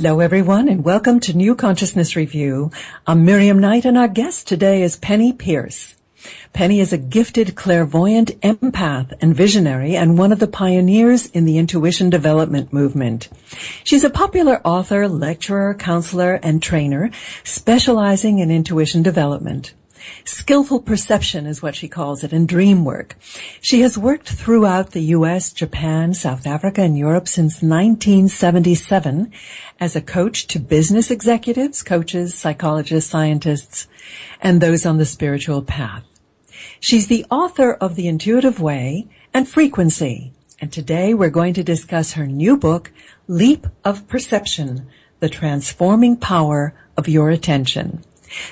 Hello, everyone, and welcome to New Consciousness Review. I'm Miriam Knight, and our guest today is Penney Peirce. Penny is a gifted clairvoyant empath and visionary and one of the pioneers in the intuition development movement. She's a popular author, lecturer, counselor, and trainer specializing in intuition development. Skillful perception is what she calls it, and dream work. She has worked throughout the U.S., Japan, South Africa, and Europe since 1977 as a coach to business executives, coaches, psychologists, scientists, and those on the spiritual path. She's the author of The Intuitive Way and Frequency, and today we're going to discuss her new book, Leap of Perception, The Transforming Power of Your Attention.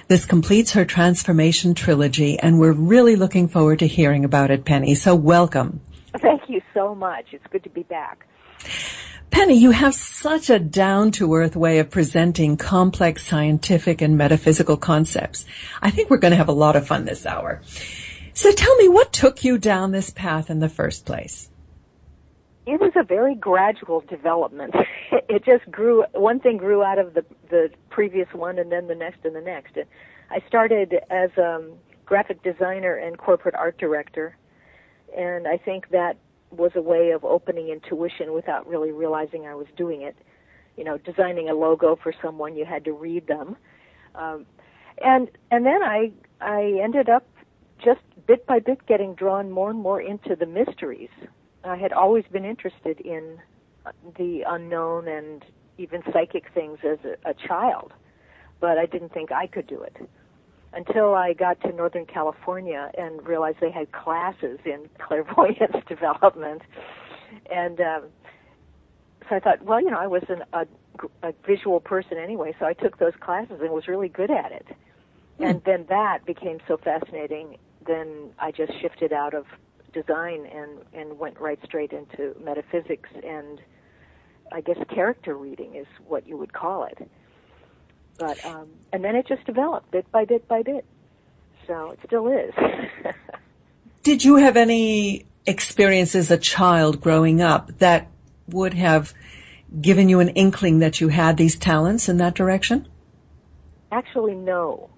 This completes her Transformation Trilogy, and we're really looking forward to hearing about it, Penny. So welcome. Thank you so much. It's good to be back. Penny, you have such a down-to-earth way of presenting complex scientific and metaphysical concepts. I think we're going to have a lot of fun this hour. So tell me, what took you down this path in the first place? It was a very gradual development. It just grew, one thing grew out of the previous one and then the next and the next. I started as a graphic designer and corporate art director, and I think that was a way of opening intuition without really realizing I was doing it. You know, designing a logo for someone, you had to read them. And then I ended up just bit by bit getting drawn more and more into the mysteries. I had always been interested in the unknown and even psychic things as a child, but I didn't think I could do it until I got to Northern California and realized they had classes in clairvoyance development. And so I thought, well, you know, I was a visual person anyway, so I took those classes and was really good at it. And then that became so fascinating, then I just shifted out of design and went right straight into metaphysics and I guess character reading is what you would call it. But and then it just developed bit by bit by bit. So it still is. Did you have any experience as a child growing up that would have given you an inkling that you had these talents in that direction? Actually, no.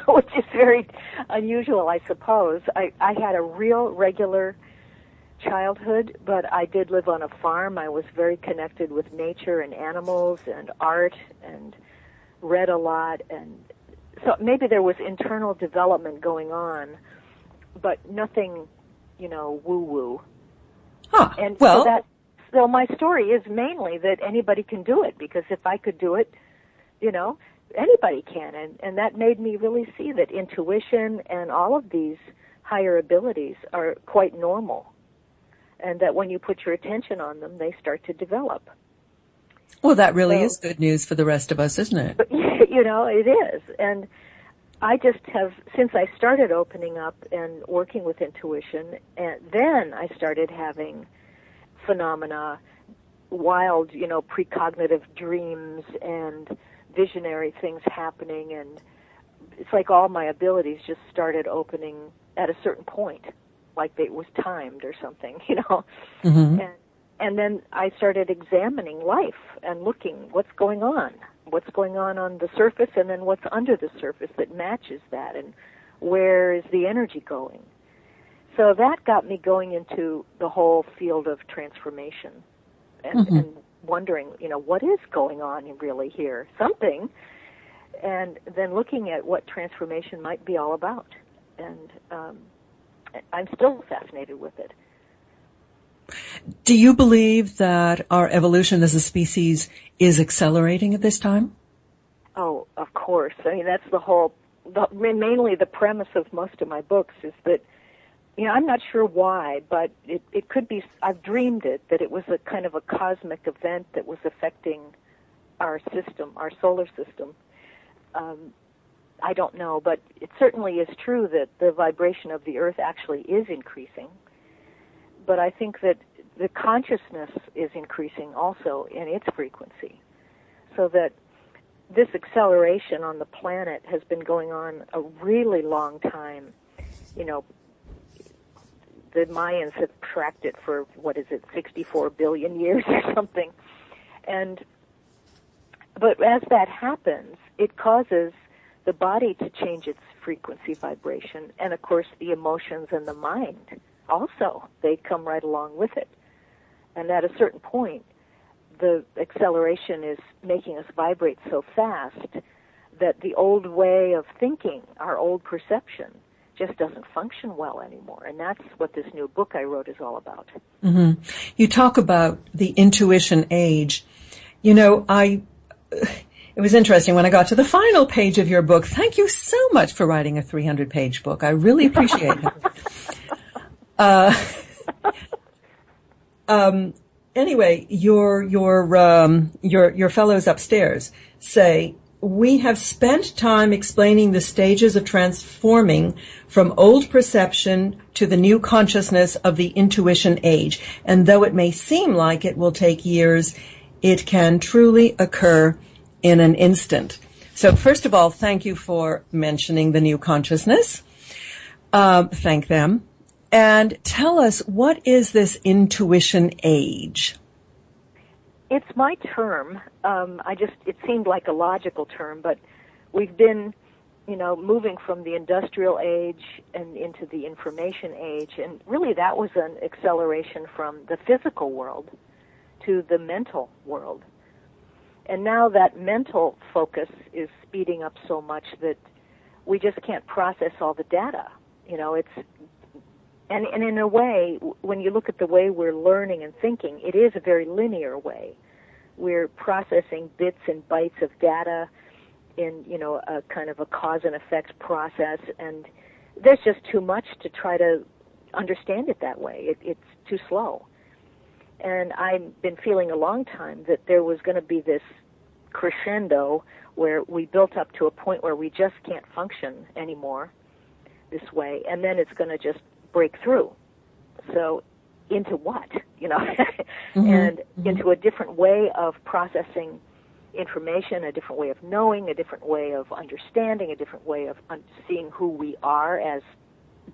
Which is very unusual, I suppose. I had a real regular childhood, but I did live on a farm. I was very connected with nature and animals and art and read a lot. And so maybe there was internal development going on, but nothing, you know, woo-woo. Huh. And well, so my story is mainly that anybody can do it, because if I could do it, you know, anybody can, and that made me really see that intuition and all of these higher abilities are quite normal, and that when you put your attention on them, they start to develop. Well, that really is good news for the rest of us, isn't it? But, you know, it is, and I just have, since I started opening up and working with intuition, and then I started having phenomena, wild, you know, precognitive dreams and visionary things happening, and it's like all my abilities just started opening at a certain point, like it was timed or something, you know. Mm-hmm. And then I started examining life and looking what's going on the surface, and then what's under the surface that matches that, and where is the energy going. So that got me going into the whole field of transformation and wondering, you know, what is going on really here? Something. And then looking at what transformation might be all about. And I'm still fascinated with it. Do you believe that our evolution as a species is accelerating at this time? Oh, of course. I mean, that's mainly the premise of most of my books is that, you know, I'm not sure why, but it could be, I've dreamed it, that it was a kind of a cosmic event that was affecting our system, our solar system. I don't know, but it certainly is true that the vibration of the Earth actually is increasing. But I think that the consciousness is increasing also in its frequency, so that this acceleration on the planet has been going on a really long time. You know, the Mayans have tracked it for, 64 billion years or something. And But as that happens, it causes the body to change its frequency vibration, and of course the emotions and the mind also, they come right along with it. And at a certain point, the acceleration is making us vibrate so fast that the old way of thinking, our old perception, just doesn't function well anymore. And that's what this new book I wrote is all about. Mm-hmm. You talk about the intuition age. You know, it was interesting when I got to the final page of your book. Thank you so much for writing a 300-page book. I really appreciate it. Anyway, your fellows upstairs say, we have spent time explaining the stages of transforming from old perception to the new consciousness of the intuition age. And though it may seem like it will take years, it can truly occur in an instant. So first of all, thank you for mentioning the new consciousness. Thank them. And tell us, what is this intuition age? It's my term. It seemed like a logical term, but we've been, moving from the industrial age and into the information age, and really that was an acceleration from the physical world to the mental world. And now that mental focus is speeding up so much that we just can't process all the data. And in a way, when you look at the way we're learning and thinking, it is a very linear way. We're processing bits and bytes of data in, a kind of a cause and effect process, and there's just too much to try to understand it that way. It's too slow. And I've been feeling a long time that there was going to be this crescendo where we built up to a point where we just can't function anymore this way, and then it's going to just break through. So into what? And into a different way of processing information, a different way of knowing, a different way of understanding, a different way of seeing who we are as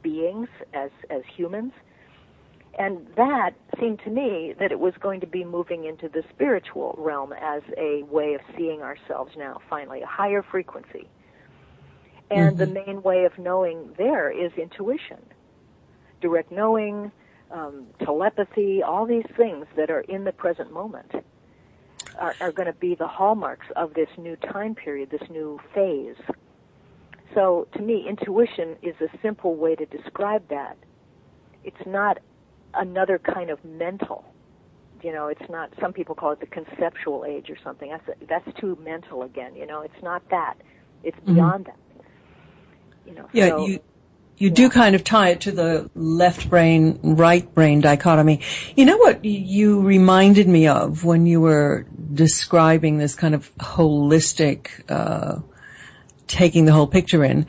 beings, as humans. And that seemed to me that it was going to be moving into the spiritual realm as a way of seeing ourselves now, finally, a higher frequency. And the main way of knowing there is intuition, direct knowing, telepathy, all these things that are in the present moment are going to be the hallmarks of this new time period, this new phase. So to me, intuition is a simple way to describe that. It's not another kind of mental. It's not, some people call it the conceptual age or something. That's too mental again, It's not that. It's beyond that. Yeah, so, you do kind of tie it to the left brain, right brain dichotomy. You know what you reminded me of when you were describing this kind of holistic, taking the whole picture in?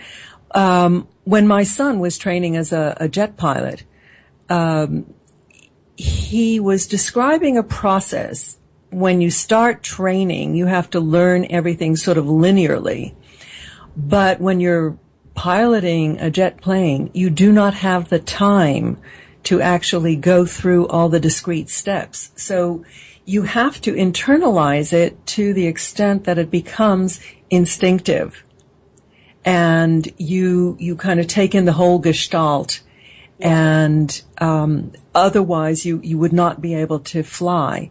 When my son was training as a jet pilot, he was describing a process. When you start training, you have to learn everything sort of linearly. But when you're piloting a jet plane, you do not have the time to actually go through all the discrete steps. So you have to internalize it to the extent that it becomes instinctive. And you kind of take in the whole gestalt. And otherwise you would not be able to fly.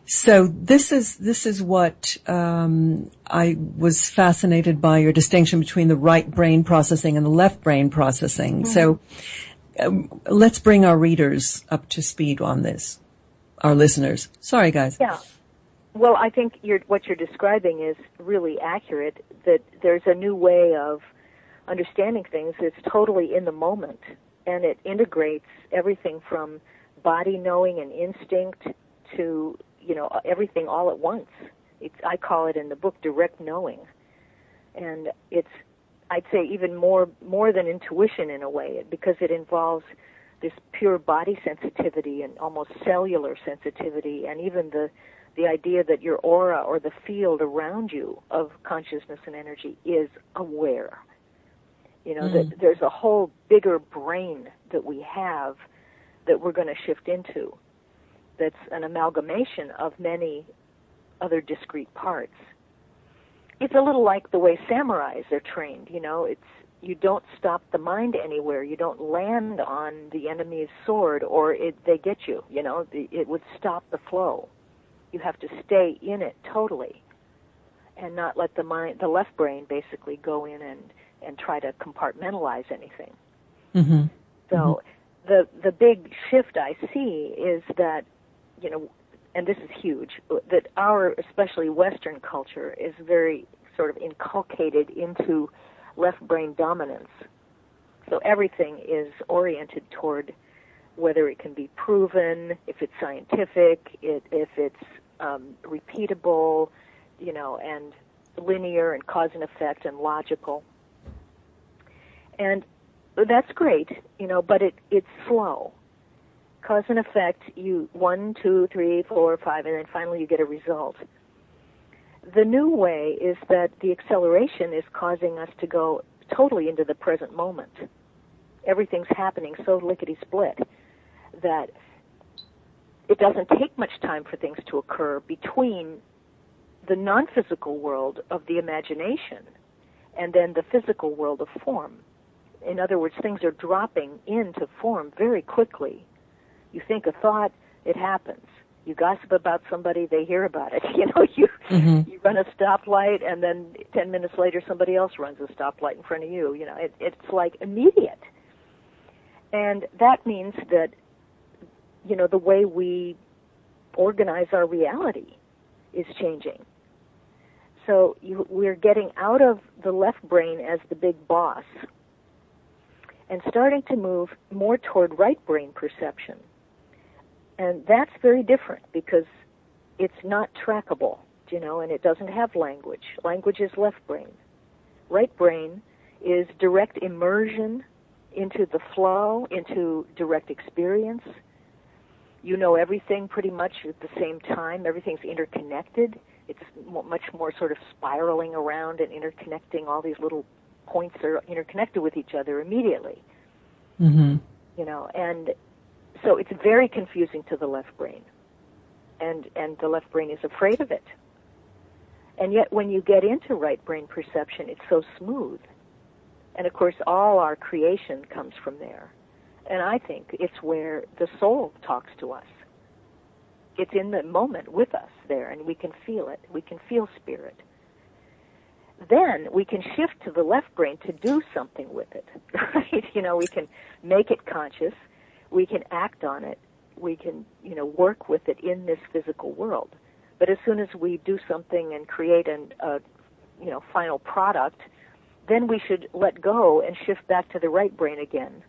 So this is what I was fascinated by, your distinction between the right brain processing and the left brain processing. So let's bring our readers up to speed on this, our listeners. Sorry, guys. Yeah. Well, I think what you're describing is really accurate, that there's a new way of understanding things that's totally in the moment, and it integrates everything from body knowing and instinct to everything all at once. I call it in the book direct knowing. And it's, I'd say, even more than intuition in a way, because it involves this pure body sensitivity and almost cellular sensitivity, and even the idea that your aura or the field around you of consciousness and energy is aware. That there's a whole bigger brain that we have that we're going to shift into, that's an amalgamation of many other discrete parts. it's a little like the way samurais are trained, you know. You don't stop the mind anywhere. You don't land on the enemy's sword or they get you, you know. It would stop the flow. You have to stay in it totally and not let the left brain basically go in and try to compartmentalize anything. Mm-hmm. So the big shift I see is that, you know, and this is huge, that our, especially Western culture, is very sort of inculcated into left brain dominance. So everything is oriented toward whether it can be proven, if it's scientific, if it's repeatable, you know, and linear and cause and effect and logical. And that's great, you know, but it's slow. Cause and effect, 1, 2, 3, 4, 5, and then finally you get a result. The new way is that the acceleration is causing us to go totally into the present moment. Everything's happening so lickety-split that it doesn't take much time for things to occur between the non-physical world of the imagination and then the physical world of form. In other words, things are dropping into form very quickly. You think a thought, it happens. You gossip about somebody, they hear about it. You know, you run a stoplight, and then 10 minutes later somebody else runs a stoplight in front of you. You know, it's like immediate. And that means that, you know, the way we organize our reality is changing. So we're getting out of the left brain as the big boss and starting to move more toward right brain perception. And that's very different because it's not trackable, you know, and it doesn't have language. Language is left brain. Right brain is direct immersion into the flow, into direct experience. You know everything pretty much at the same time. Everything's interconnected. It's much more sort of spiraling around and interconnecting. All these little points are interconnected with each other immediately. Mm-hmm. You know, and so it's very confusing to the left brain. And the left brain is afraid of it. And yet when you get into right brain perception, it's so smooth. And of course, all our creation comes from there. And I think it's where the soul talks to us. It's in the moment with us there, and we can feel it. We can feel spirit. Then we can shift to the left brain to do something with it, right? You know, we can make it conscious. We can act on it. We can, you know, work with it in this physical world. But as soon as we do something and create a final product, then we should let go and shift back to the right brain again